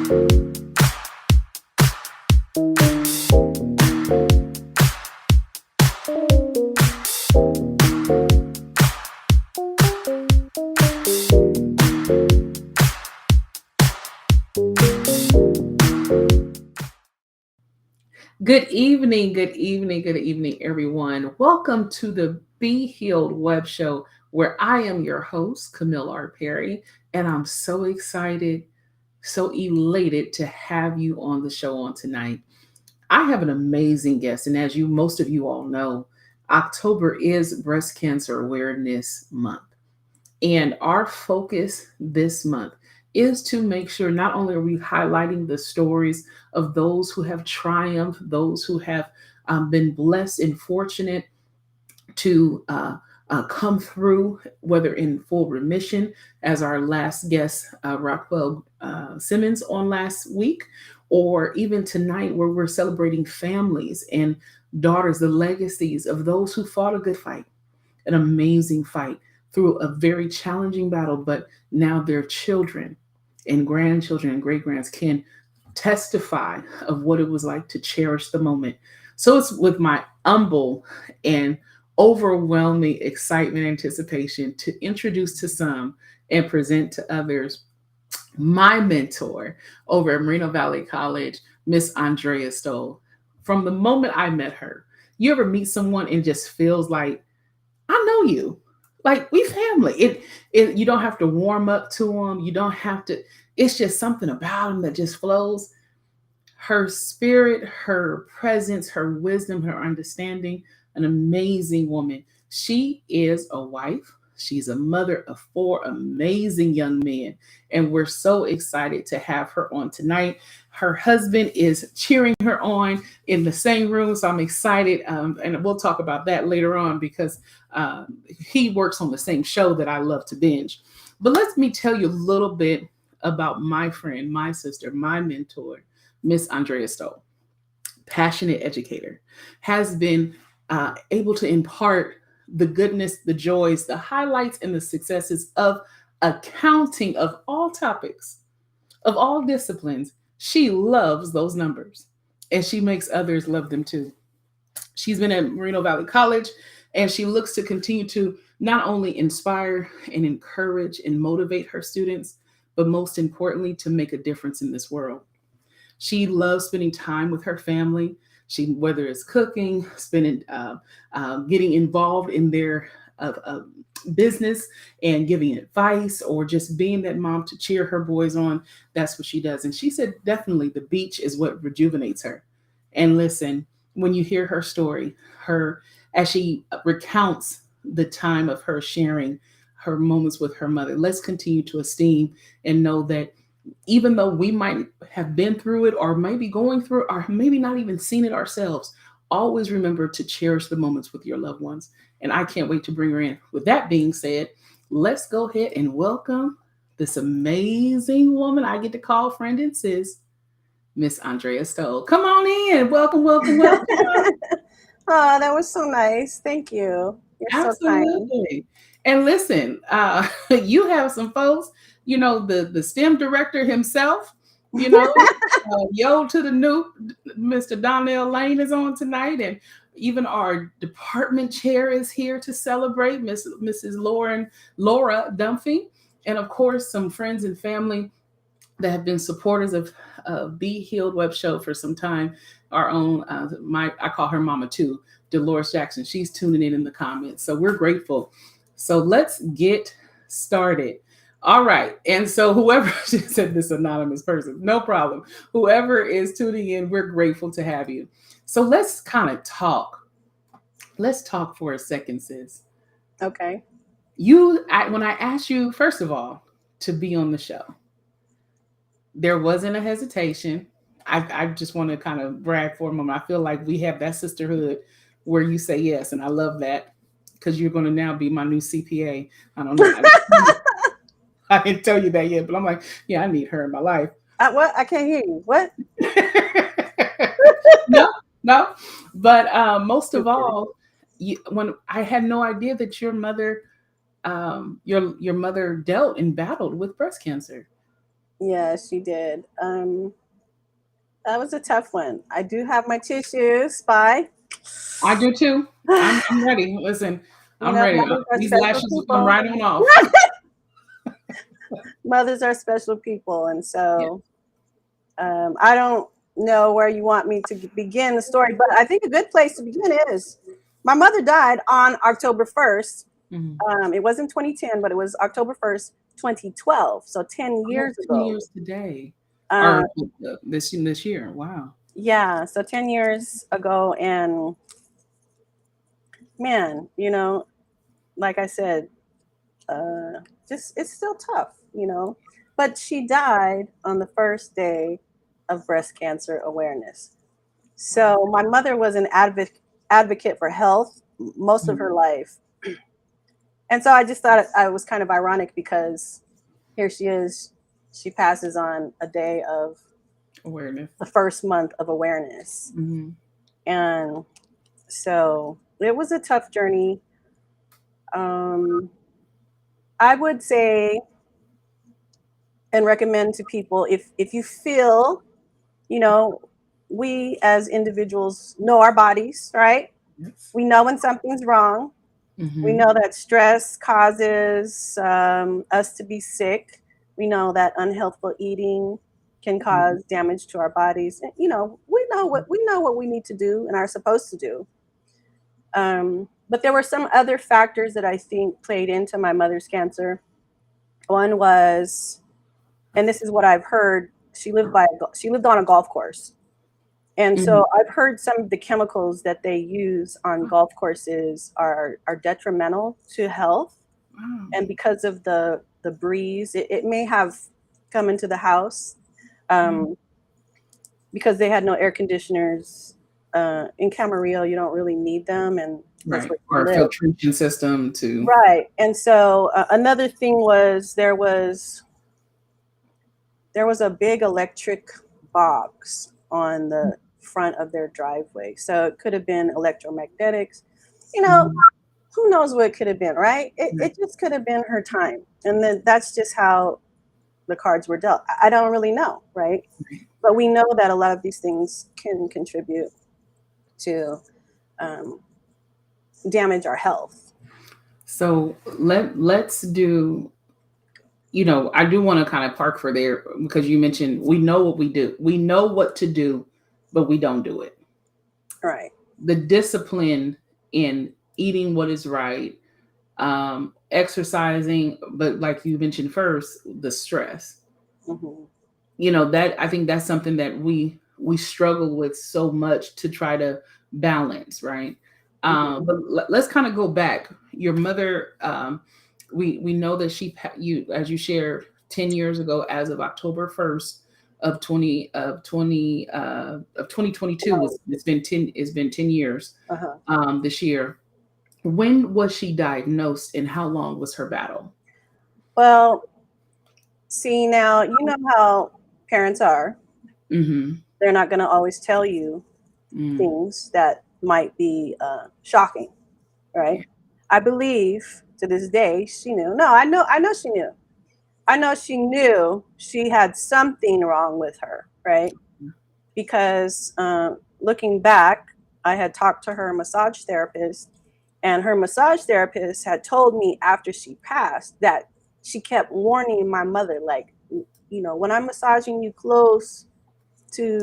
Good evening, everyone. Welcome to the Be Healed Web Show, where I am your host, Camille R. Perry, and I'm so excited, so elated to have you on the show on tonight. I have an amazing guest, and as most of you all know, October is Breast Cancer Awareness Month. And our focus this month is to make sure not only are we highlighting the stories of those who have triumphed, those who have been blessed and fortunate to come through, whether in full remission, as our last guest, Rockwell Simmons, on last week, or even tonight, where we're celebrating families and daughters, the legacies of those who fought a good fight, an amazing fight through a very challenging battle, but now their children and grandchildren and great grands can testify of what it was like to cherish the moment. So it's with my humble and overwhelming excitement and anticipation to introduce to some and present to others my mentor over at Moreno Valley College, Miss Andrea Stoll. From the moment I met her, you ever meet someone and just feels like, I know you. Like, we family. You don't have to warm up to them. You don't have to. It's just something about them that just flows. Her spirit, her presence, her wisdom, her understanding, an amazing woman. She is a wife. She's a mother of four amazing young men. And we're so excited to have her on tonight. Her husband is cheering her on in the same room. So I'm excited. And we'll talk about that later on because he works on the same show that I love to binge. But let me tell you a little bit about my friend, my sister, my mentor, Miss Andrea Stoll. Passionate educator, has been able to impart the goodness, the joys, the highlights, and the successes of accounting of all topics, of all disciplines. She loves those numbers and she makes others love them too. She's been at Moreno Valley College and she looks to continue to not only inspire and encourage and motivate her students, but most importantly, to make a difference in this world. She loves spending time with her family. Whether it's cooking, getting involved in their business and giving advice, or just being that mom to cheer her boys on. That's what she does. And she said, definitely the beach is what rejuvenates her. And listen, when you hear her story, as she recounts the time of her sharing her moments with her mother, let's continue to esteem and know that even though we might have been through it or maybe going through it or maybe not even seen it ourselves, always remember to cherish the moments with your loved ones. And I can't wait to bring her in. With that being said, let's go ahead and welcome this amazing woman I get to call friend and sis, Miss Andrea Stoll. Come on in. Welcome, welcome, welcome. Oh, that was so nice. Thank you. You're so kind. Absolutely. And listen, you have some folks, the STEM director himself, yo to the new Mr. Donnell Lane is on tonight. And even our department chair is here to celebrate, Mrs. Laura Dunphy. And of course, some friends and family that have been supporters of Be Healed Web Show for some time. Our own, I call her Mama too, Dolores Jackson. She's tuning in the comments. So we're grateful. So let's get started. All right. And so whoever she said this anonymous person, no problem. Whoever is tuning in, we're grateful to have you. So let's kind of talk. Let's talk for a second, sis. Okay. When I asked you, first of all, to be on the show, there wasn't a hesitation. I just want to kind of brag for a moment. I feel like we have that sisterhood where you say yes, and I love that because you're going to now be my new CPA. I don't know. I didn't tell you that yet, but I'm like, yeah, I need her in my life. What? I can't hear you. What? No. But most of all, when I had no idea that your mother dealt and battled with breast cancer. Yeah, she did. That was a tough one. I do have my tissues. Bye. I do too. I'm ready. Listen, I'm ready. Mothers are These special lashes will come people. right on off. Mothers are special people, and Yeah. so I don't know where you want me to begin the story, but I think a good place to begin is my mother died on October 1st. Mhm. It wasn't 2010, but it was October 1st, 2012. So 10 Oh, years 10 ago. years today, Uh, or this year. Wow. yeah, so 10 years ago. And man, like I said, just it's still tough. But she died on the first day of breast cancer awareness. Wow. So my mother was an advocate for health most of Mhm. her life. And so I just thought I was kind of ironic because here she is, she passes on a day of Awareness. the first month of awareness. Hmm. And so it was a tough journey. Um, I would say and recommend to people, if you feel, you know, we as individuals know our bodies, right? Yes. We know when something's wrong. We Hmm. know that stress causes us to be sick. We know that unhealthful eating can cause damage to our bodies. And, we know what we need to do and are supposed to do. But there were some other factors that I think played into my mother's cancer. One was, and this is what I've heard. She lived on a golf course, and Hmm. so I've heard some of the chemicals that they use on golf courses are detrimental to health. Wow. And because of the breeze, it may have come into the house, Wow. um, because they had no air conditioners. In Camarillo, you don't really need them, and that's Right. where she Or a lived. filtration system to. Right. And so another thing was there was a big electric box on the front of their driveway. So it could have been electromagnetics. You know, Mhm. who knows what it could have been, right? It, Right. it just could have been her time. And then that's just how the cards were dealt. I don't really know, right? Right. But we know that a lot of these things can contribute to um, damage our health. So let's do. I do want to kind of park for there because you mentioned we know what we do. We know what to do, but we don't do it. Right. The discipline in eating what is right, exercising, but like you mentioned first, the stress. Hmm. That I think that's something that we struggle with so much to try to balance, right? Hmm. But let's kind of go back. Your mother, we know that you, as you shared, 10 years ago, as of October 1st of 2022, it's been 10 years Uh-huh. this year. When was she diagnosed, and how long was her battle? Well, see, now, you know how parents are. Mm-hmm. They're not going to always tell you Mm. things that might be shocking, right? Yeah. I believe to this day she knew. No, I know she knew. I know she knew she had something wrong with her, right? Because looking back, I had talked to her massage therapist, and her massage therapist had told me after she passed that she kept warning my mother, like, when I'm massaging you close to,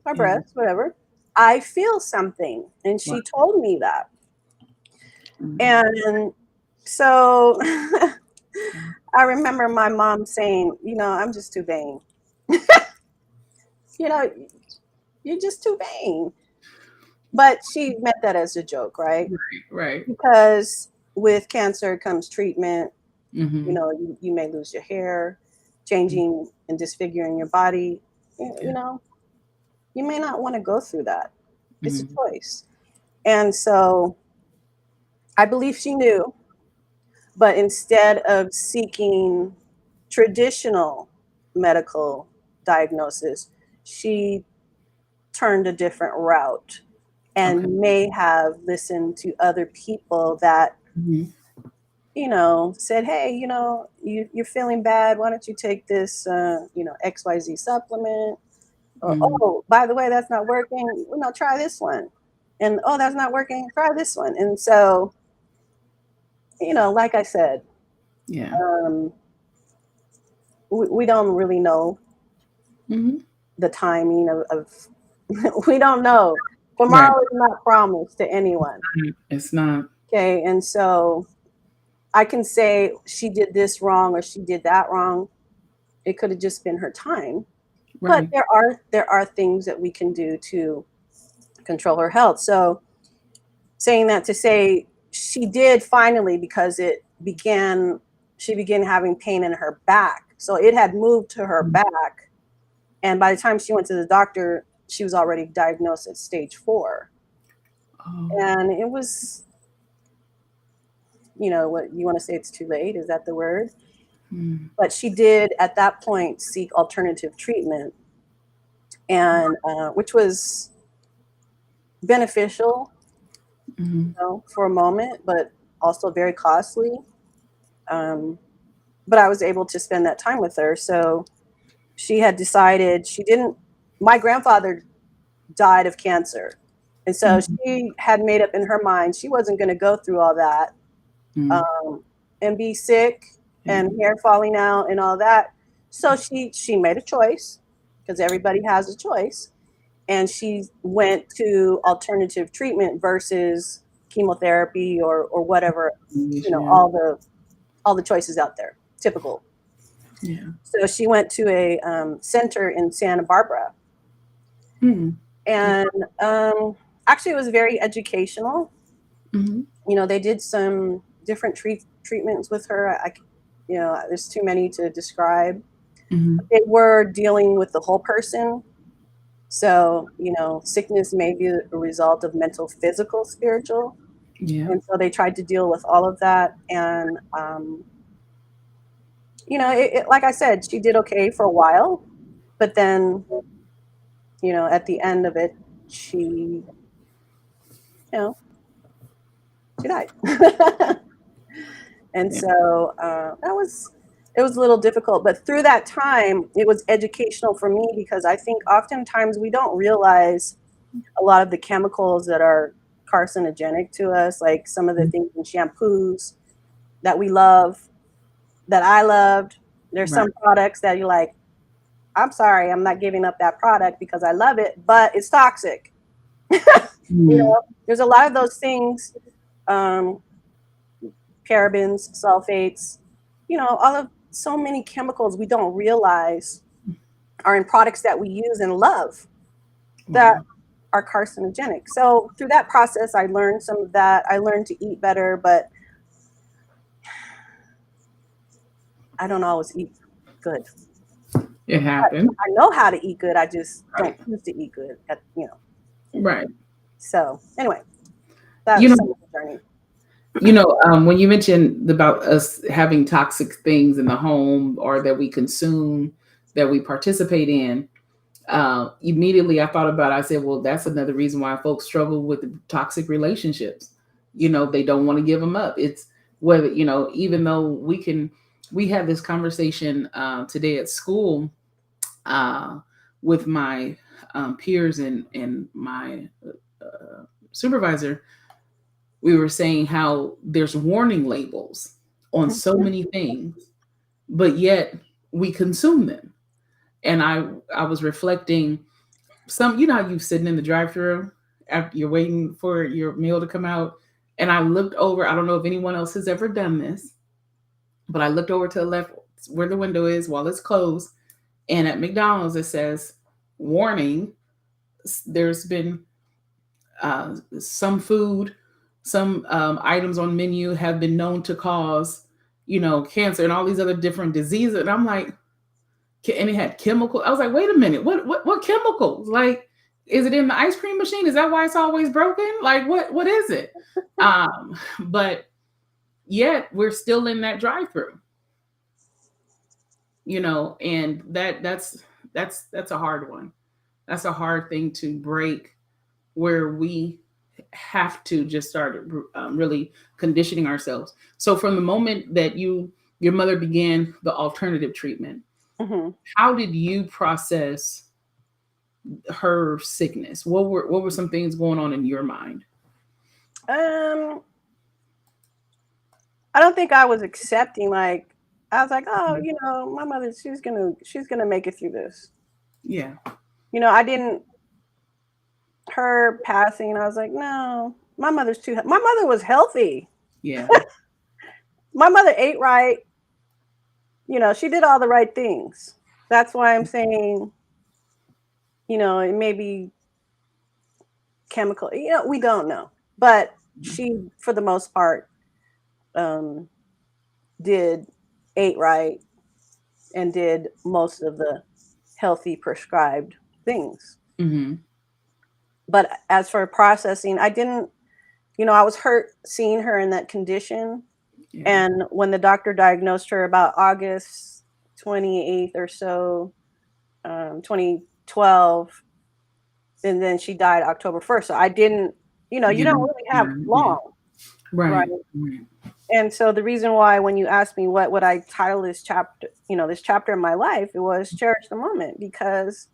my Yeah. breast, whatever, I feel something. And Wow. she told me that. Mm. And so I remember my mom saying, I'm just too vain. You know, you're just too vain. But she meant that as a joke, right? Right. Right. Because with cancer comes treatment. Mm-hmm. You may lose your hair, changing and disfiguring your body. You Yeah. you know, you may not want to go through that. It's a Mm-hmm. choice. And so I believe she knew, but instead of seeking traditional medical diagnosis, she turned a different route Okay. and may have listened to other people that, Mm-hmm. said, hey, you're feeling bad. Why don't you take this, XYZ supplement? Or, Mm, oh, by the way, that's not working. Try this one. And, oh, that's not working. Try this one. And so, like I said, yeah. um, we don't really know Hmm. the timing of we don't know. Right. Tomorrow is not promised to anyone. It's not. Okay. And so I can say she did this wrong or she did that wrong. It could have just been her time. But Right. there are things that we can do to control her health. So saying that to say she did finally, because she began having pain in her back. So it had moved to her Mm. back. And by the time she went to the doctor, she was already diagnosed at stage 4. Oh. And it was, what you want to say, it's too late. Is that the word? Mm. But she did at that point seek alternative treatment, and which was beneficial, Mm. for a moment, but also very costly. Um, but I was able to spend that time with her. So she had decided she didn't. My grandfather died of cancer, and so Mm. she had made up in her mind she wasn't going to go through all that, Mm. um, and be sick Yeah. and hair falling out and all that. So she made a choice, because everybody has a choice, and she went to alternative treatment versus chemotherapy or whatever, Yeah. all the choices out there, typical. Yeah. So she went to a center in Santa Barbara, Mm. and um, actually it was very educational. Mm-hmm. They did some different treatments with her. There's too many to describe. Mm-hmm. They were dealing with the whole person. So, sickness may be a result of mental, physical, spiritual. Yeah. And so they tried to deal with all of that. And, like I said, she did okay for a while. But then, at the end of it, you know, she died. And Yeah. so it was a little difficult. But through that time, it was educational for me, because I think oftentimes we don't realize a lot of the chemicals that are carcinogenic to us, like some of the things in shampoos that we love, that I loved. There's Right. some products that you're like, I'm sorry, I'm not giving up that product because I love it, but it's toxic. Mm. There's a lot of those things, um, parabens, sulfates, all of so many chemicals we don't realize are in products that we use and love, that Wow. are carcinogenic. So through that process, I learned some of that. I learned to eat better, but I don't always eat good. It happened. I know how to eat good. I just don't choose to eat good. Right. So anyway, that You was know, some of the journey. when you mentioned about us having toxic things in the home or that we consume, that we participate in, immediately I thought about it. I said, well, that's another reason why folks struggle with the toxic relationships. They don't want to give them up. It's whether, even though we had this conversation today at school uh, with my peers and my supervisor. We were saying how there's warning labels on so many things, but yet we consume them. And I was reflecting how you sitting in the drive-through after you're waiting for your meal to come out, and I looked over. I don't know if anyone else has ever done this, but I looked over to the left where the window is while it's closed, and at McDonald's it says warning. There's been some food, some items on menu have been known to cause, cancer and all these other different diseases. And I'm like, and it had chemical. I was like, wait a minute, what chemicals? Like, is it in the ice cream machine? Is that why it's always broken? Like, what is it? But yet we're still in that drive-through, and that's a hard one. That's a hard thing to break, where we have to just start really conditioning ourselves. So from the moment that your mother began the alternative treatment, Hmm. how did you process her sickness? What were some things going on in your mind? Um, I don't think I was accepting. Like, I was like, oh, Mhm. my mother, she's gonna make it through this. Yeah, I didn't her passing. I was like, no, my mother's too. My mother was healthy. yeah, My mother ate right. She did all the right things. That's why I'm saying, it may be chemical. We don't know, but she, for the most part, um, did ate right and did most of the healthy prescribed things. mm-hmm. But as for processing, I didn't. I was hurt seeing her in that condition. Yeah, And when the doctor diagnosed her about August 28th or so, 2012, and then she died October 1st. So I didn't, you you don't didn't, really have yeah, yeah, long, right? right, right, And so the reason why, when you asked me what would I title this chapter in my life, it was Cherish the Moment, because,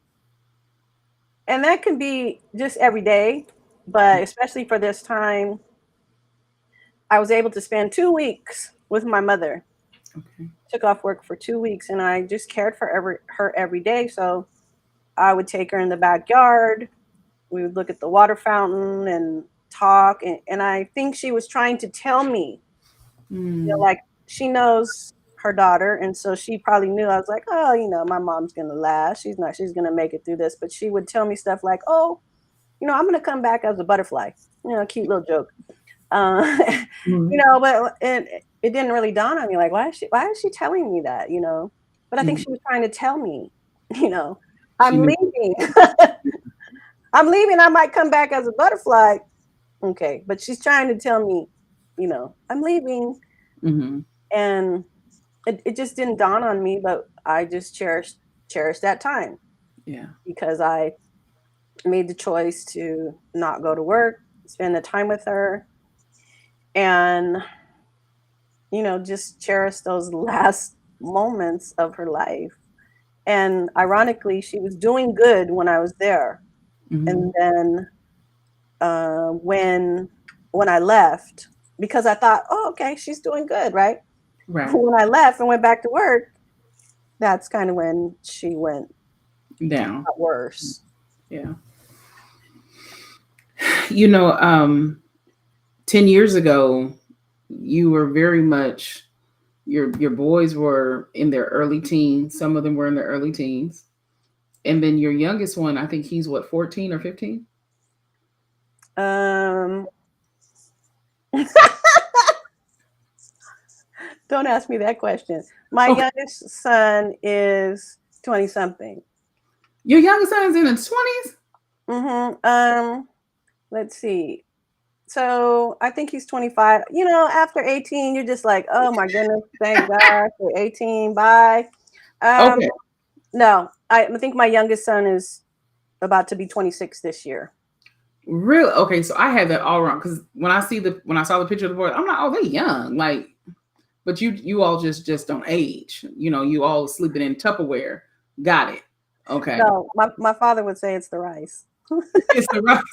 and that can be just every day, but especially for this time, I was able to spend 2 weeks with my mother. okay, Took off work for 2 weeks, and I just cared for her every day. So I would take her in the backyard. We would look at the water fountain and talk. And I think she was trying to tell me, mm, like, she knows her daughter. And so she probably knew. I was like, oh, my mom's going to last. She's going to make it through this. But she would tell me stuff like, oh, I'm going to come back as a butterfly. Cute little joke. Uh, mm, but it didn't really dawn on me, like, why is she telling me that, But I think mm. she was trying to tell me, you know, She I'm knew. leaving. I'm leaving. I might come back as a butterfly. Okay. But she's trying to tell me, I'm leaving. Hmm. And it just didn't dawn on me, but I just cherished that time, Yeah, because I made the choice to not go to work, spend the time with her, and just cherish those last moments of her life. And ironically, she was doing good when I was there. hmm, And then when I left, because I thought, oh, okay, she's doing good, right? right, When I left and went back to work, that's kind of when she went down. worse. Yeah, you know, 10 years ago, you were very much your boys were in their early teens. Some of them were in their early teens, and then your youngest one, I think he's what, 14 or 15. Um, don't ask me that question. My Okay, youngest son is 20 something. your youngest son's in the 20s. Let's see. So I think he's 25. After 18, you're just like, oh my goodness, thank God for 18. Bye. Um, Okay, no, I think my youngest son is about to be 26 this year. really? Okay, so I had that all wrong because when I saw the picture of the boy, I'm like, oh, they young, like. But you all just don't age. You all sleeping in Tupperware. Got it. Okay. No, my father would say it's the rice. It's the right.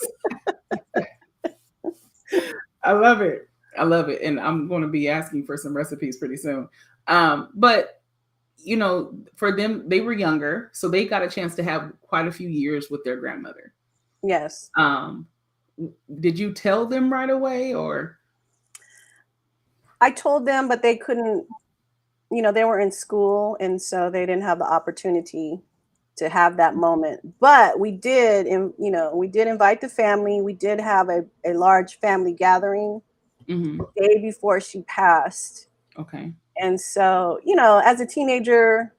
I love it. I love it. And I'm going to be asking for some recipes pretty soon. But for them, they were younger, so they got a chance to have quite a few years with their grandmother. Yes. Um, did you tell them right away, or? I told them, but they couldn't, they were in school, and so they didn't have the opportunity to have that moment. But we did, and we did invite the family. We did have a large family gathering Hmm. the day before she passed. Okay. And so, as a teenager,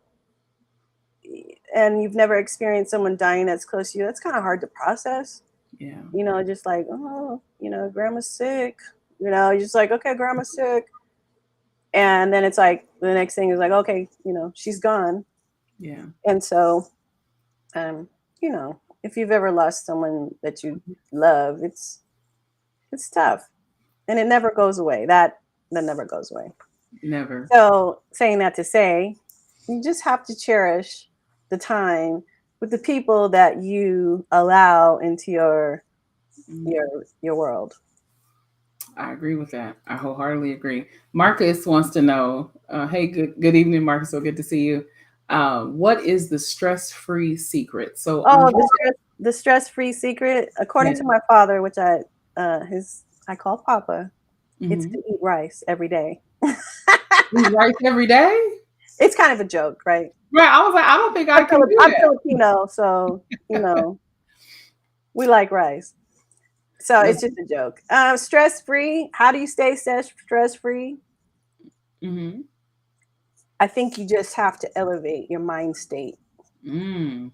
and you've never experienced someone dying that's close to you, that's kind of hard to process. Yeah. Just like, oh, grandma's sick. You're just like, okay, grandma's sick. And then it's like the next thing is like, okay, she's gone. Yeah. And so, um, if you've ever lost someone that you love, It's tough, and it never goes away. That never goes away. Never. So, saying that to say, you just have to cherish the time with the people that you allow into your Mhm. your world. I agree with that. I wholeheartedly agree. Marcus wants to know, hey, good evening, Marcus. So good to see you. What is the stress-free secret? So on Oh, your the stress free secret, yeah, according to my father, which I call Papa, it's mm-hmm. to eat rice every day. Eat rice every day. It's kind of a joke, right? Right. I was like, I don't think I can do I'm Filipino, so you know we like rice. So that. it's just a joke. Stress free. How do you stay stress free? Mm-hmm. I think you just have to elevate your mind state, Mm.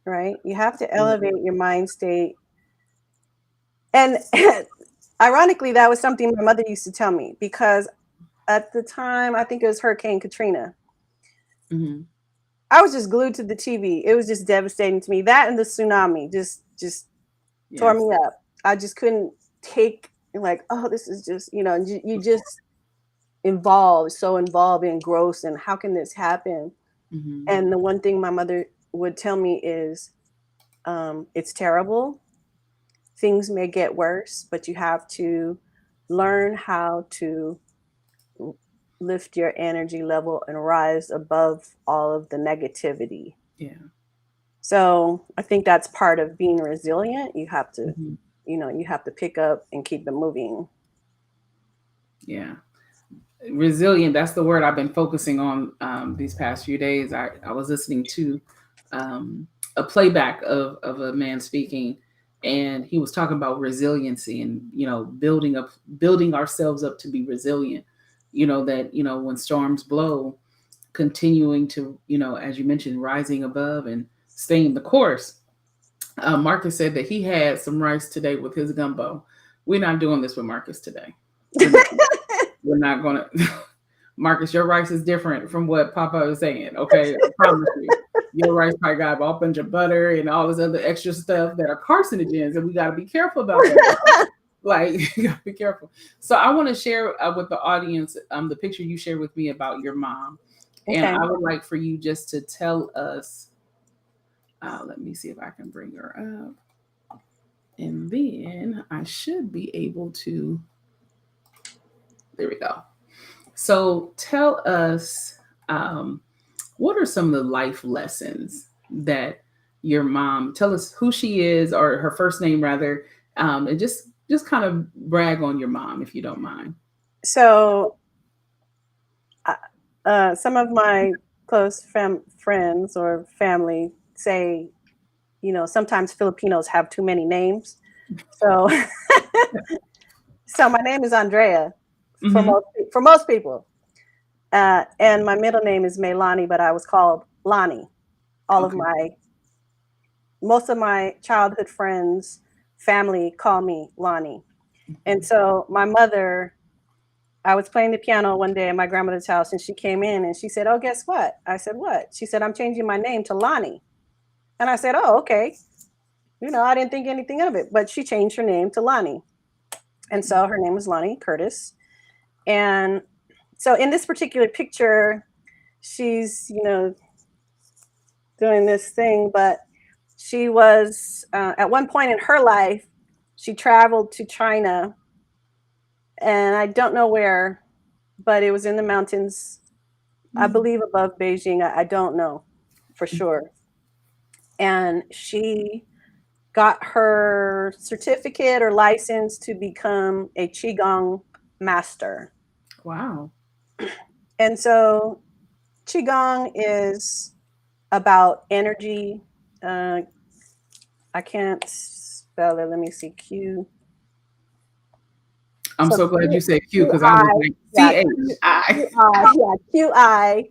right? You have to Yeah. elevate your mind state. And ironically, that was something my mother used to tell me because at the time, I think it was Hurricane Katrina. Mm-hmm. I was just glued to the TV. It was just devastating to me. That and the tsunami just tore Yes. me up. I just couldn't take like, oh, this is just, you just involved, so involved and gross and how can this happen? Mm-hmm. And the one thing my mother would tell me is it's terrible. Things may get worse, but you have to learn how to lift your energy level and rise above all of the negativity. Yeah. So I think that's part of being resilient. Mm-hmm. You have to pick up and keep it moving. Yeah. Resilient, that's the word I've been focusing on these past few days. I was listening to a playback of a man speaking, and he was talking about resiliency and building ourselves up to be resilient. That when storms blow, continuing to as you mentioned, rising above and staying the course. Marcus said that he had some rice today with his gumbo. We're not doing this with Marcus today. We're not. We're not gonna. Marcus, your rice is different from what Papa was saying. Okay, I promise you. Your rice probably got a bunch of butter and all this other extra stuff that are carcinogens, and we got to be careful about that. Like, you got to be careful. So, I want to share with the audience the picture you shared with me about your mom, and Okay. I would like for you just to tell us. Let me see if I can bring her up, and then I should be able to. There we go. So, tell us. Um, what are some of the life lessons that your mom tell us who she is or her first name rather, and just kind of brag on your mom if you don't mind. So uh, some of my close friends or family say, sometimes Filipinos have too many names. So, so my name is Andrea Mm-hmm. for most people, and my middle name is Melani, but I was called Lani. All of Okay. my Most of my childhood friends, family call me Lani, and Mm-hmm. so my mother. I was playing the piano one day at my grandmother's house, and she came in and she said, "Oh, guess what?" I said, "What?" She said, "I'm changing my name to Lani." And I said, "Oh, okay." I didn't think anything of it, but she changed her name to Lonnie. And so her name was Lonnie Curtis. And so in this particular picture, she's, doing this thing, but she was, at one point in her life, she traveled to China, and I don't know where, but it was in the mountains, I Mm-hmm. believe above Beijing. I don't know for sure. And she got her certificate or license to become a qigong master. Wow. And so qigong is about energy. Uh, I can't spell it. Let me see. I'm So so glad you said Q Q because I was I like yeah CHI.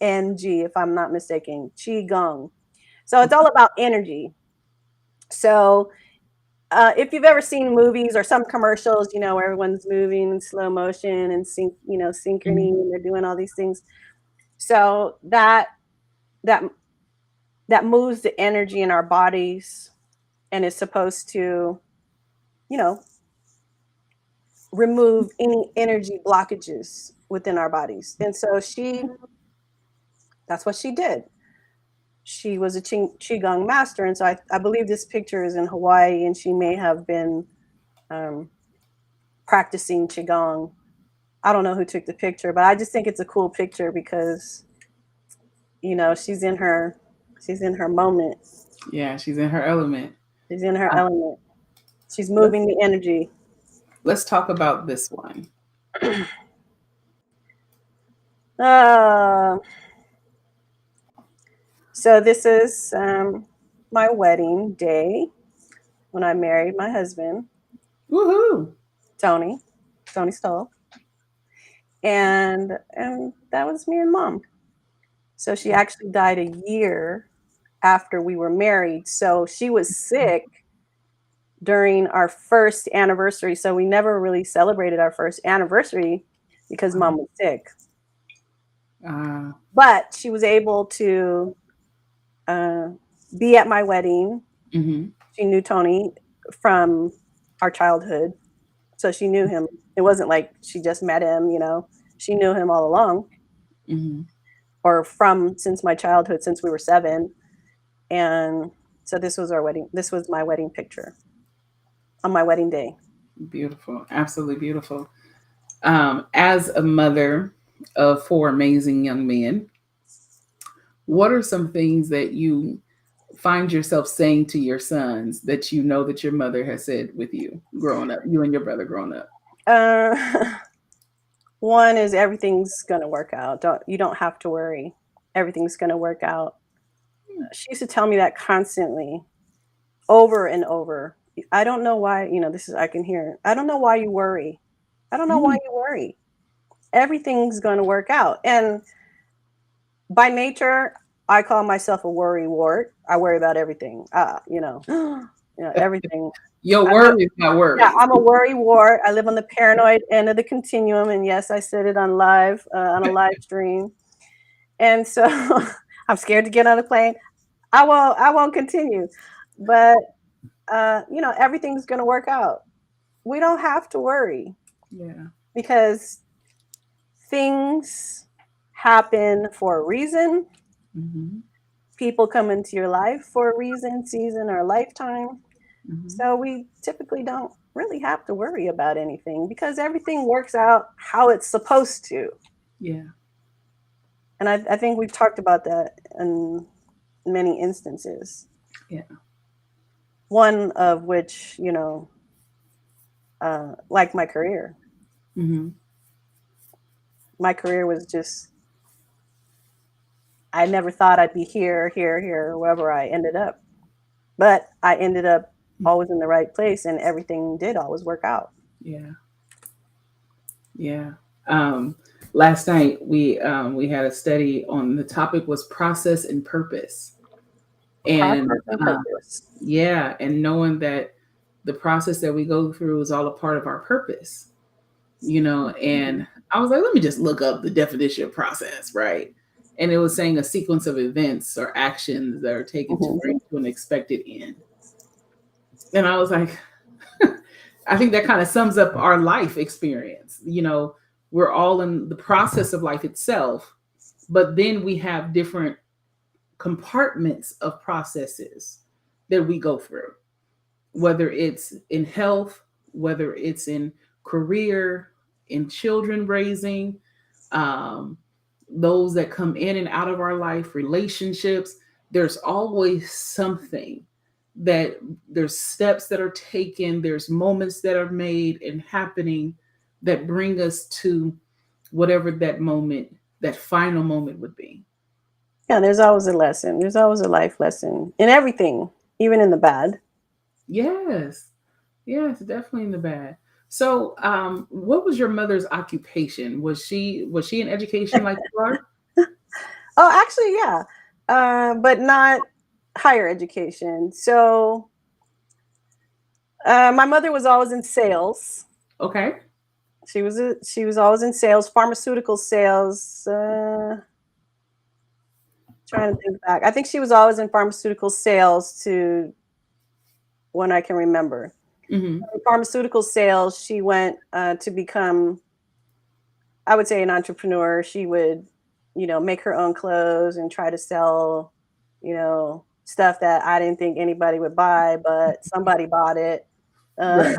QIGONG if I'm not mistaken. Qigong. So it's all about energy. So if you've ever seen movies or some commercials, where everyone's moving in slow motion and synchrony, Mhm. and they're doing all these things. So that that moves the energy in our bodies, and it's supposed to, you know, remove any energy blockages within our bodies. And so that's what she did. She was a qigong master, and so I believe this picture is in Hawaii, and she may have been um, practicing qigong. I don't know who took the picture, but I just think it's a cool picture because she's in her moment. Yeah, she's in her element. She's in her Uh, element. She's let's moving the energy. let's talk about this one. uh, so this is my wedding day when I married my husband, Woohoo! Tony, Tony Stoll, and that was me and mom. So she actually died a year after we were married. So she was sick during our first anniversary. So we never really celebrated our first anniversary because mom was sick. Uh, But she was able to uh, be at my wedding. hmm She knew Tony from our childhood. So she knew him. It wasn't like she just met him, she knew him all along, hmm or from since my childhood, since we were 7. And so this was our wedding. This was my wedding picture on my wedding day. Beautiful, absolutely beautiful. As a mother of 4 amazing young men, what are some things that you find yourself saying to your sons that you know that your mother has said with you growing up, you and your brother growing up? Uh, one is everything's gonna work out. You don't have to worry. Everything's gonna work out. She used to tell me that constantly, over and over. I don't know why. This is I can hear. I don't know why you worry. I don't know why Mm, you worry. Everything's gonna work out. And by nature, I call myself a worry wart. I worry about everything. Everything. your I live, worries, not yeah, worries. I'm a worry wart. I live on the paranoid end of the continuum, and yes, I said it on a live stream. And so I'm scared to get on a plane. I won't continue, but everything's gonna work out. We don't have to worry Yeah. because things happen for a reason. hmm People come into your life for a reason, season, or lifetime. hmm So we typically don't really have to worry about anything because everything works out how it's supposed to. Yeah. And I think we've talked about that in many instances. Yeah. One of which, like my career. hmm My career was just, I never thought I'd be here, wherever I ended up. But I ended up always in the right place and everything did always work out. Yeah. Yeah. Um, Last night we had a study on the topic was process and purpose, and Process and um, purpose. yeah, and knowing that the process that we go through is all a part of our purpose, and I was like, let me just look up the definition of process, right? And it was saying a sequence of events or actions that are taken to Mhm. bring to an expected end. And I was like, I think that kind of sums up our life experience. We're all in the process of life itself, but then we have different compartments of processes that we go through, whether it's in health, whether it's in career, in children raising, um, those that come in and out of our life, relationships. There's always something that there's steps that are taken, there's moments that are made and happening that bring us to whatever that moment, that final moment would be. Yeah, there's always a lesson. There's always a life lesson in everything, even in the bad. Yes. Yes, definitely in the bad. So, what was your mother's occupation? Was she in education like you are? Oh, actually, yeah, but not higher education. So my mother was always in sales. Okay. She was always in sales, pharmaceutical sales. Trying to think back, I think she was always in pharmaceutical sales to one I can remember. Mhm. In pharmaceutical sales, she went to become, I would say, an entrepreneur. She would, make her own clothes and try to sell, stuff that I didn't think anybody would buy, but somebody bought it. Uh, Right.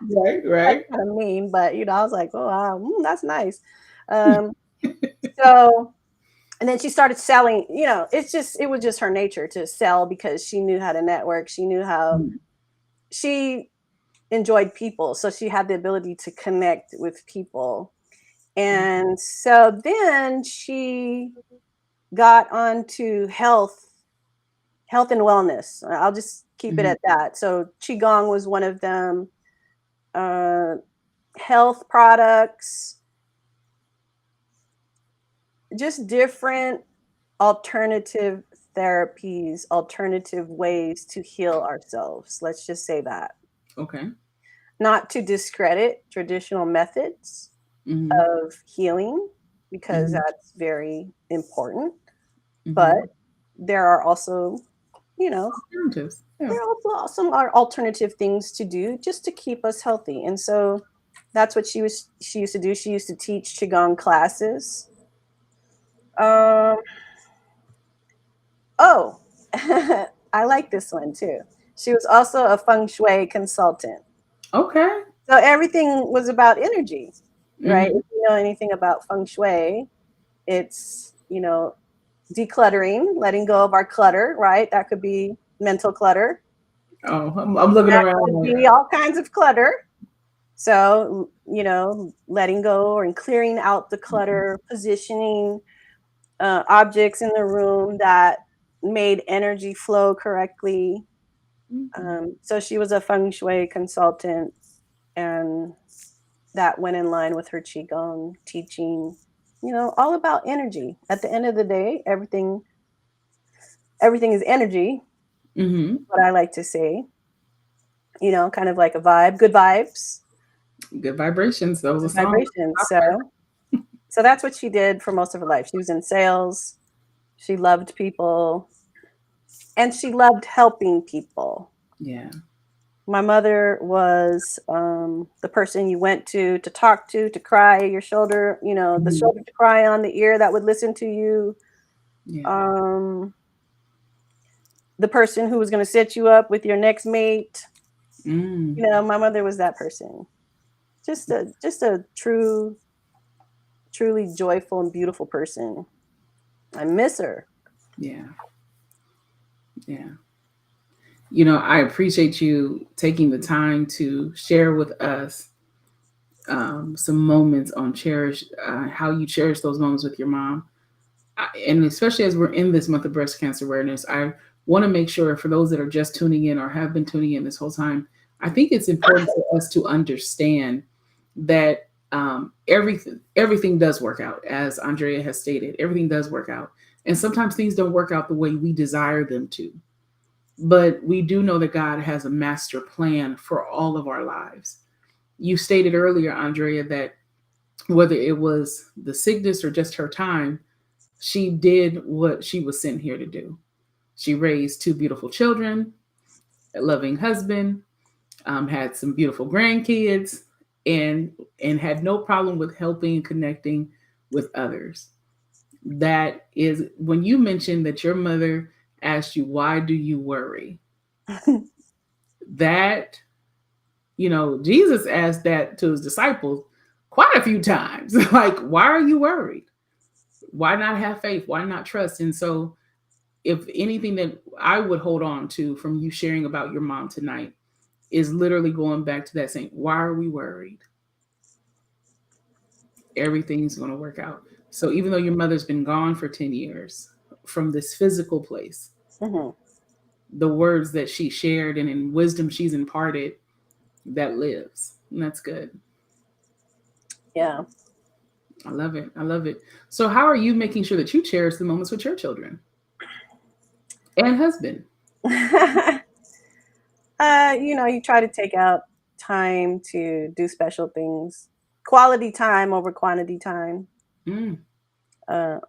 Right, that's right. kind of mean, but I was like, oh, wow, that's nice. Um, so, and then she started selling. It was just her nature to sell because she knew how to network. She knew how Mm, she enjoyed people, so she had the ability to connect with people. And so then she got onto health and wellness. I'll just keep it mhm, at that. So qigong was one of them. Uh, Health products, just different alternative therapies, alternative ways to heal ourselves. Let's just say that. okay. Not to discredit traditional methods Mhm, of healing, because mhm, that's very important. But mhm. there are also, you know, Alternatives. Yeah. there are also some alternative things to do just to keep us healthy. And so that's what she used to do. She used to teach qigong classes. Um, oh, I like this one too. She was also a feng shui consultant. Okay. So everything was about energy, right? Mhm. If you know anything about feng shui, it's, decluttering, letting go of our clutter, right? That could be mental clutter. Oh, I'm looking That around could like, be all kinds of clutter. So, letting go or clearing out the mhm, clutter, positioning objects in the room that made energy flow correctly. mhm. So she was a feng shui consultant, and that went in line with her qigong teaching. All about energy. At the end of the day, everything is energy. Mhm. What I like to say, kind of like a vibe, good vibes, Good vibrations. That was a good song. vibrations. So that's what she did for most of her life. She was in sales. She loved people, and she loved helping people. Yeah. My mother was the person you went to talk to cry your shoulder, the Mhm. shoulder to cry on, the ear that would listen to you, Yeah. um, the person who was going to set you up with your next mate. Mm. My mother was that person. Just a truly joyful and beautiful person. I miss her. Yeah. Yeah. I appreciate you taking the time to share with us some moments on Cherish, how you cherish those moments with your mom. And especially as we're in this month of breast cancer awareness, I want to make sure for those that are just tuning in or have been tuning in this whole time, I think it's important for us to understand that everything does work out, as Andrea has stated. Everything does work out, and sometimes things don't work out the way we desire them to. But we do know that God has a master plan for all of our lives. You stated earlier, Andrea, that whether it was the sickness or just her time, she did what she was sent here to do. She raised two beautiful children, a loving husband, had some beautiful grandkids, and had no problem with helping and connecting with others. That is when you mentioned that your mother asked you, "Why do you worry?" That Jesus asked that to his disciples quite a few times. Like, why are you worried? Why not have faith? Why not trust? And so, if anything that I would hold on to from you sharing about your mom tonight is literally going back to that saying, why are we worried? Everything's going to work out. So, even though your mother's been gone for 10 years from this physical place, Hmm. the words that she shared and in wisdom she's imparted, that lives. And that's good. Yeah. I love it. I love it. So, how are you making sure that you cherish the moments with your children and husband? You try to take out time to do special things, quality time over quantity time. Mm, Uh,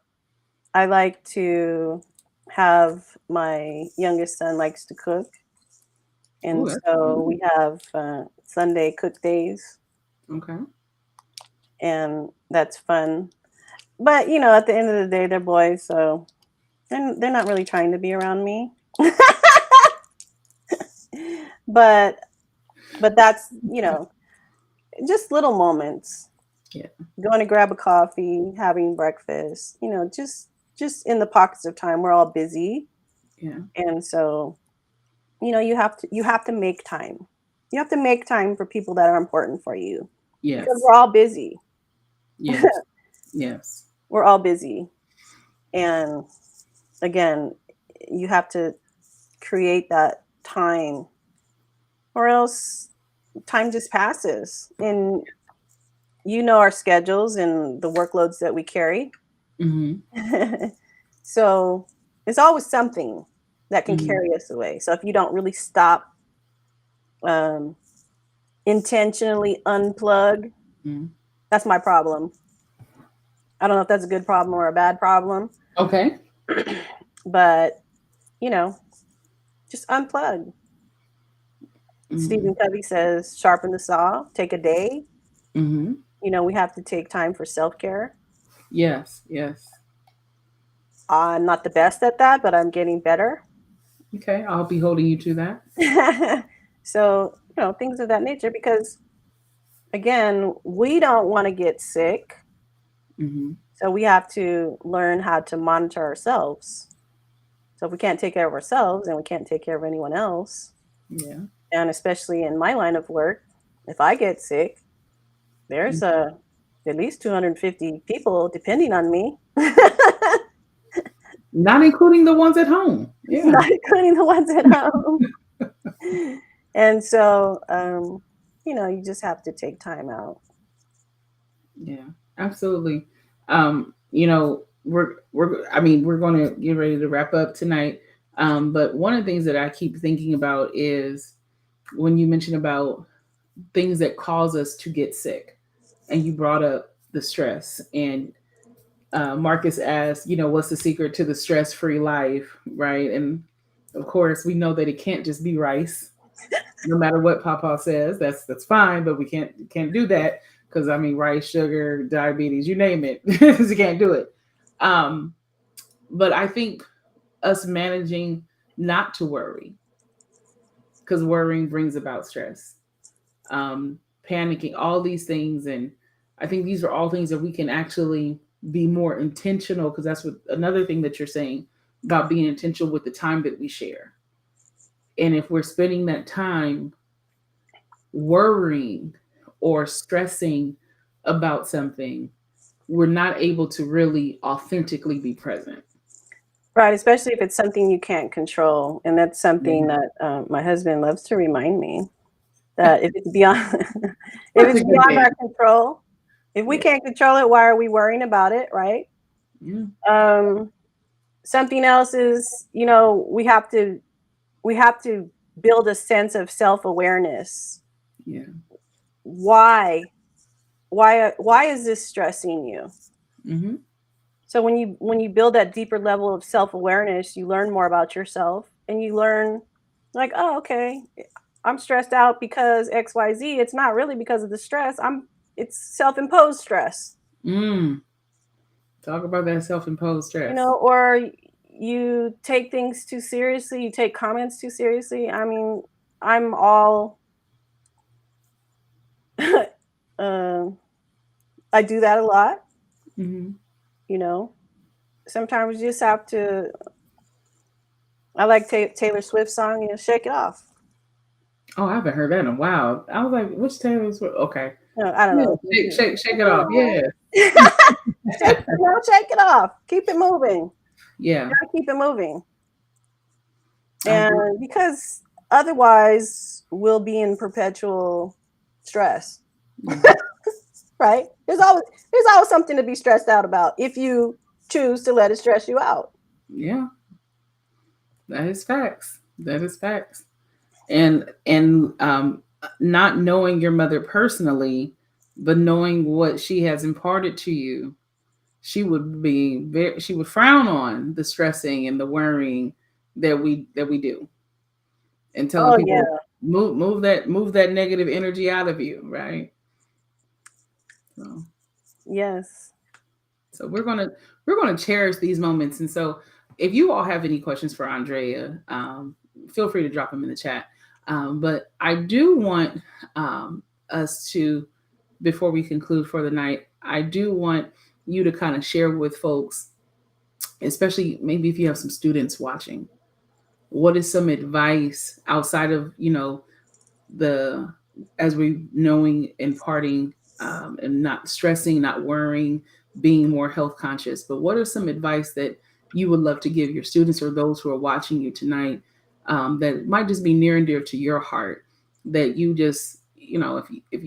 I like to have my youngest son likes to cook. Oh, And that's so good. we have Sunday cook days, Okay. and that's fun. But at the end of the day, they're boys, so they're not really trying to be around me. but but that's just little moments. Yeah. Going to grab a coffee, having breakfast. Just in the pockets of time. We're all busy, Yeah. and so you have to make time. You have to make time for people that are important for you because Yes. we're all busy. Yes. Yes. We're all busy, and again, you have to create that time, or else time just passes. And our schedules and the workloads that we carry. Mm-hmm. So it's always something that can Mm-hmm. carry us away. So if you don't really stop, um, intentionally unplug, Mm-hmm. that's my problem. I don't know if that's a good problem or a bad problem, Okay. but you know, just unplug. Mm-hmm. Stephen Covey says, sharpen the saw, take a day. Mm-hmm. We have to take time for self care. Yes. Yes. I'm not the best at that, but I'm getting better. Okay. I'll be holding you to that. So, things of that nature, because again, we don't want to get sick. Mm-hmm. So we have to learn how to monitor ourselves. So if we can't take care of ourselves and we can't take care of anyone else, Yeah. and especially in my line of work, if I get sick, there's at least 250 people depending on me, Not including the ones at home. Yeah. not including the ones at home. And so, you just have to take time out. Yeah. Absolutely. We're I mean, we're gonna get ready to wrap up tonight. But one of the things that I keep thinking about is when you mention about things that cause us to get sick, and you brought up the stress, and Marcus asked, what's the secret to the stress-free life, right? And of course, we know that it can't just be rice. No matter what Papa says, that's fine, but we can't do that because I mean, rice, sugar, diabetes, you name it, you can't do it. Um, but I think us managing not to worry, because worrying brings about stress, um, panicking, all these things. And I think these are all things that we can actually be more intentional, because that's what another thing that you're saying about being intentional with the time that we share. And if we're spending that time worrying or stressing about something, we're not able to really authentically be present. Right, especially if it's something you can't control. And that's something Yeah. that my husband loves to remind me, that if it's beyond if Such a it's good beyond man. our control, if we Yeah. can't control it, why are we worrying about it, right? Yeah. Um, Something else is, we have to build a sense of self-awareness. Yeah. Why? Why is this stressing you? Mm-hmm. So when you build that deeper level of self-awareness, you learn more about yourself, and you learn, like, oh, okay, I'm stressed out because XYZ. It's not really because of the stress. It's self-imposed stress. Mm. Talk about that self-imposed stress. Or you take things too seriously, you take comments too seriously. I mean, I'm all um I do that a lot, Mm-hmm. you know. Sometimes you just have to. I like Taylor Swift's song, "Shake It Off." Oh, I haven't heard that in a while. I was like, which Taylor Swift? Okay. I don't Yeah, know. shake it off. Yeah. Shake it off. Keep it moving. Yeah. Gotta keep it moving. I agree. And because otherwise we'll be in perpetual stress, Mhm. right? There's always something to be stressed out about if you choose to let it stress you out. Yeah, that is facts. That is facts. And not knowing your mother personally, but knowing what she has imparted to you, she would frown on the stressing and the worrying that we do, and telling Oh people yeah. move that negative energy out of you, right? So Yes. so we're gonna cherish these moments. And so if you all have any questions for Andrea, feel free to drop them in the chat. But I do want us to, before we conclude for the night, I do want you to kind of share with folks, especially maybe if you have some students watching, what is some advice outside of, the, as we knowing, imparting, and not stressing, not worrying, being more health conscious, but what are some advice that you would love to give your students or those who are watching you tonight, that might just be near and dear to your heart, that you just, if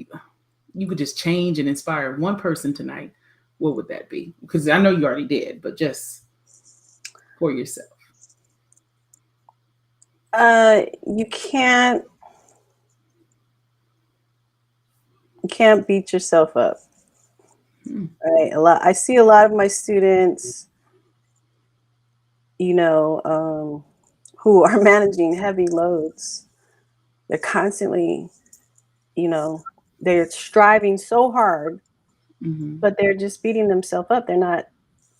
you could just change and inspire one person tonight, what would that be? Because I know you already did, but just for yourself. You can't beat yourself up. Hmm. Right. I see a lot of my students, you know, who are managing heavy loads. They're constantly, you know, they're striving so hard, Hmm. but they're just beating themselves up. They're not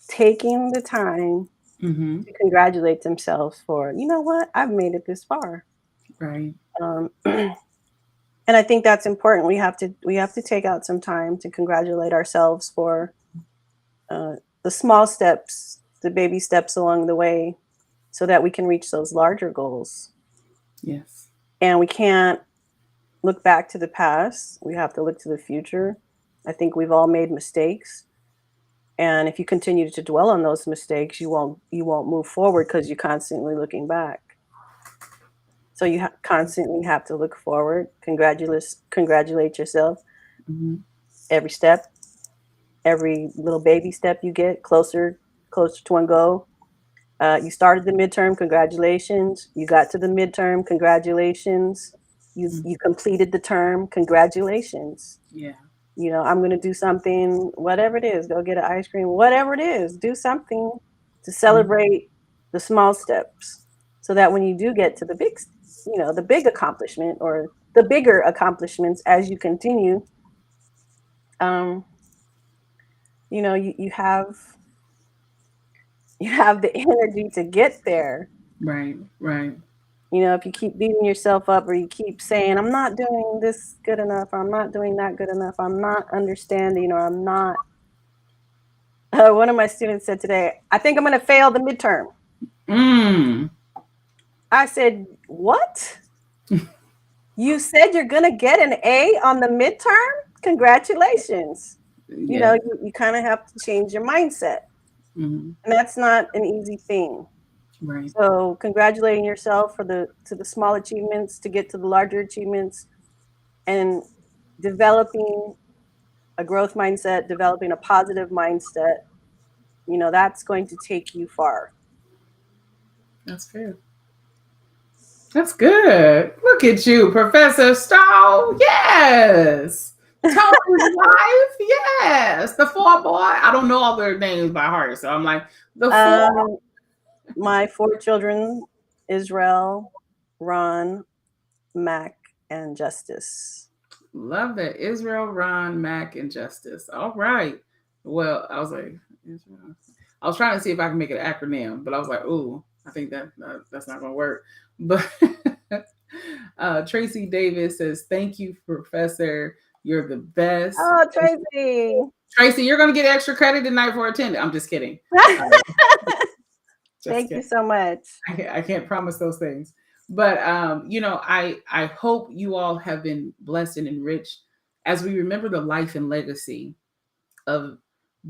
taking the time Hmm. to congratulate themselves for, you know what, I've made it this far. Right. And I think that's important. We have to take out some time to congratulate ourselves for uh, the small steps, the baby steps along the way, so that we can reach those larger goals. Yes. And we can't look back to the past. We have to look to the future. I think we've all made mistakes. And if you continue to dwell on those mistakes, you won't move forward because you're constantly looking back. So you constantly have to look forward, congratulate yourself Hmm. every step, every little baby step you get closer to one goal. You started the midterm, congratulations. You got to the midterm, congratulations. You completed the term, congratulations. Yeah. I'm going to do something, whatever it is, go get an ice cream, whatever it is, do something to Mhm. celebrate the small steps so that when you do get to the big accomplishment or the bigger accomplishments as you continue, um, you have you have the energy to get there. Right. Right. If you keep beating yourself up or you keep saying, I'm not doing this good enough, or I'm not doing that good enough, I'm not understanding, or I'm not. One of my students said today, I think I'm going to fail the midterm. Mm. I said, what? You said you're going to get an A on the midterm? Congratulations. Yeah. You kind of have to change your mindset. Hmm. And that's not an easy thing. Right. So congratulating yourself to the small achievements to get to the larger achievements, and developing a growth mindset, developing a positive mindset, that's going to take you far. That's good. That's good. Look at you, Professor Stoll. Yes. Tony's wife. Yes. The four boy. I don't know all their names by heart, so I'm like the four. Um, my four children, Israel, Ron, Mac, and Justice. Love that. Israel, Ron, Mac, and Justice. All right. Well, I was like, Israel. I was trying to see if I can make it an acronym, but I was like, ooh, I think that's not gonna work. But Tracy Davis says, "Thank you, Professor. You're the best." Oh, Tracy. Tracy, you're gonna get extra credit tonight for attending. I'm just kidding. Uh, just Thank kidding. you so much. I can't promise those things. But I hope you all have been blessed and enriched as we remember the life and legacy of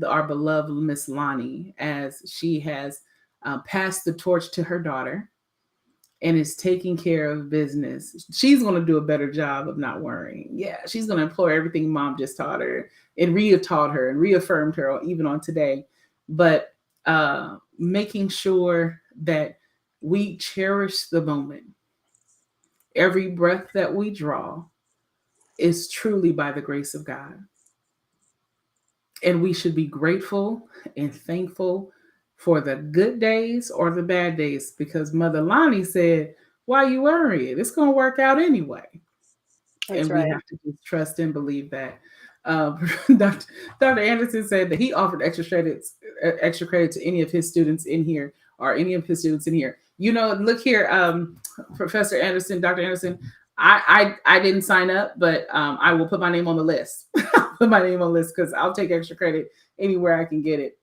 our beloved Miss Lonnie, as she has passed the torch to her daughter and is taking care of business. She's going to do a better job of not worrying. Yeah, she's going to employ everything mom just taught her and taught her and reaffirmed her even on today. But making sure that we cherish the moment. Every breath that we draw is truly by the grace of God. And we should be grateful and thankful for the good days or the bad days, because Mother Lonnie said, Why you worrying? It's gonna work out anyway. That's And we right. have to just trust and believe that. Um, Dr. Dr. Anderson said that he offered extra credit to any of his students in here, or any of his students in here. You know, look here, Professor Anderson, Dr. Anderson. I didn't sign up, but I will put my name on the list. Put my name on the list because I'll take extra credit anywhere I can get it.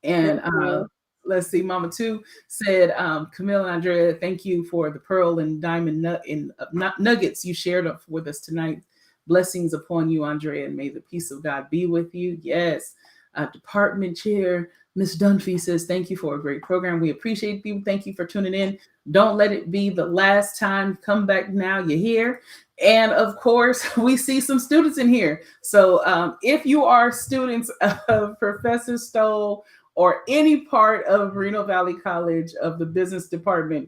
And Thank you. let's see, Mama Two said, Camille and Andrea, thank you for the pearl and diamond nuggets you shared with us tonight. Blessings upon you, Andrea, and may the peace of God be with you. Yes. Department Chair Miss Dunphy says, thank you for a great program. We appreciate you. Thank you for tuning in. Don't let it be the last time. Come back now. You're here. And of course, we see some students in here. So if you are students of Professor Stoll or any part of Reno Valley College of the business department,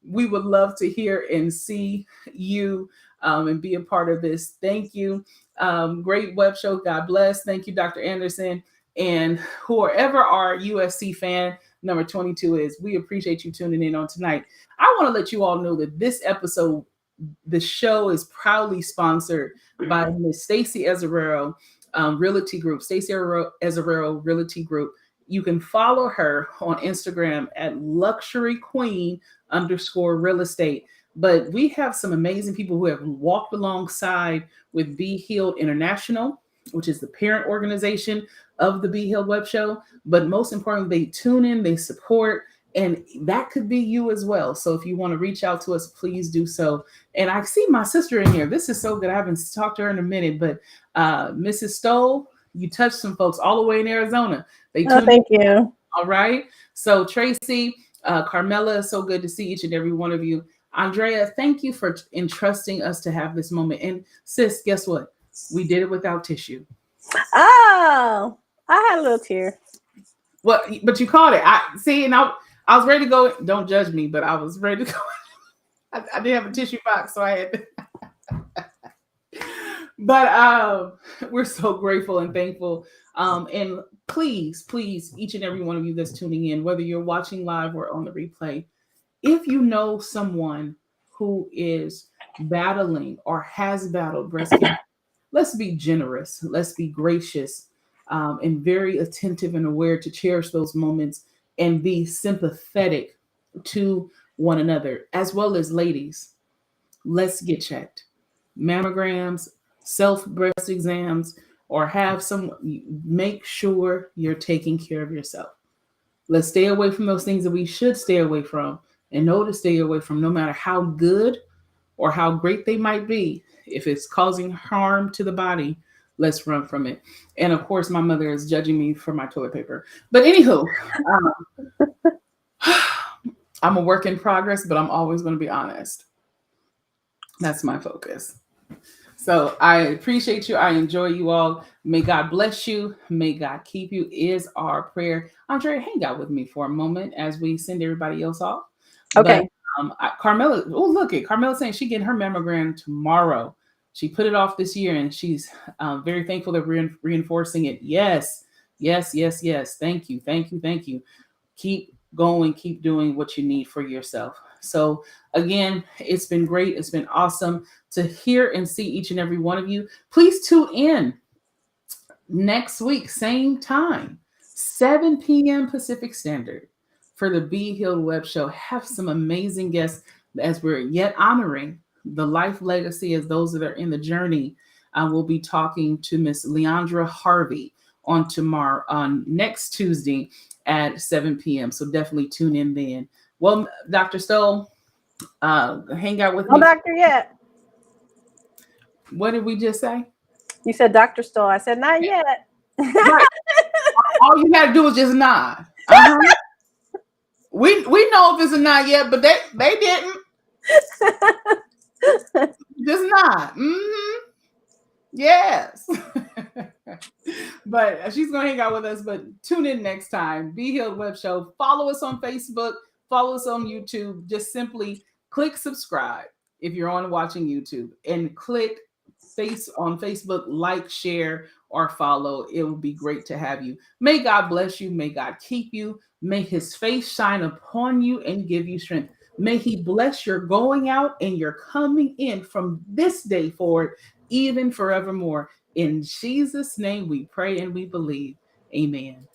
we would love to hear and see you and be a part of this. Thank you. Great web show. God bless. Thank you, Dr. Anderson. And whoever our USC fan number 22 is, we appreciate you tuning in on tonight. I want to let you all know that this episode, the show is proudly sponsored by Miss Stacy Ezerero Realty Group. Stacy Ezerero Realty Group. You can follow her on Instagram at Luxury Queen _real estate. But we have some amazing people who have walked alongside with Be Healed International, which is the parent organization of the Be Healed Web Show. But most importantly, they tune in, they support, and that could be you as well. So if you want to reach out to us, please do so. And I see my sister in here. This is so good. I haven't talked to her in a minute, but Mrs. Stoll, you touched some folks all the way in Arizona. They Oh, tuned in. thank you. All right. So Tracy, Carmela, so good to see each and every one of you. Andrea, thank you for entrusting us to have this moment. And sis, guess what? We did it without tissue. Oh, I had a little tear. Well, but you caught it. I see, and I was ready to go. Don't judge me, but I was ready to go. I didn't have a tissue box, so I had to. But we're so grateful and thankful. And please, please, each and every one of you that's tuning in, whether you're watching live or on the replay, if you know someone who is battling or has battled breast cancer, let's be generous, let's be gracious, and very attentive and aware to cherish those moments and be sympathetic to one another, as well as ladies. Let's get checked. Mammograms, self breast exams, or have some, make sure you're taking care of yourself. Let's stay away from those things that we should stay away from and know to stay away from, no matter how good or how great they might be. If it's causing harm to the body, let's run from it. And of course, my mother is judging me for my toilet paper. But anywho, I'm a work in progress, but I'm always going to be honest. That's my focus. So I appreciate you. I enjoy you all. May God bless you. May God keep you is our prayer. Andrea, hang out with me for a moment as we send everybody else off. But Okay. Carmela, oh, look at Carmela saying she getting her mammogram tomorrow. She put it off this year and she's very thankful that we're reinforcing it. Yes, yes, yes, yes. Thank you, thank you, thank you. Keep going, keep doing what you need for yourself. So, again, it's been great. It's been awesome to hear and see each and every one of you. Please tune in next week, same time, 7 p.m. Pacific Standard for the Be Healed Web Show. Have some amazing guests as we're yet honoring the life legacy as those that are in the journey. We'll be talking to Miss Leandra Harvey on next Tuesday at 7 p.m. So definitely tune in then. Well, Dr. Stoll, hang out with No me. doctor yet. What did we just say? You said Dr. Stoll. I said not yet. Right. All you had to do was just nod. Uh-huh. We know if it's a not yet, but they didn't. Just nod. Mm-hmm. Yes. But she's gonna hang out with us. But tune in next time. Be Healed Web Show. Follow us on Facebook. Follow us on YouTube. Just simply click subscribe if you're on watching YouTube, and click face on Facebook, like, share, or follow. It would be great to have you. May God bless you. May God keep you. May his face shine upon you and give you strength. May He bless your going out and your coming in from this day forward, even forevermore. In Jesus' name we pray and we believe. Amen.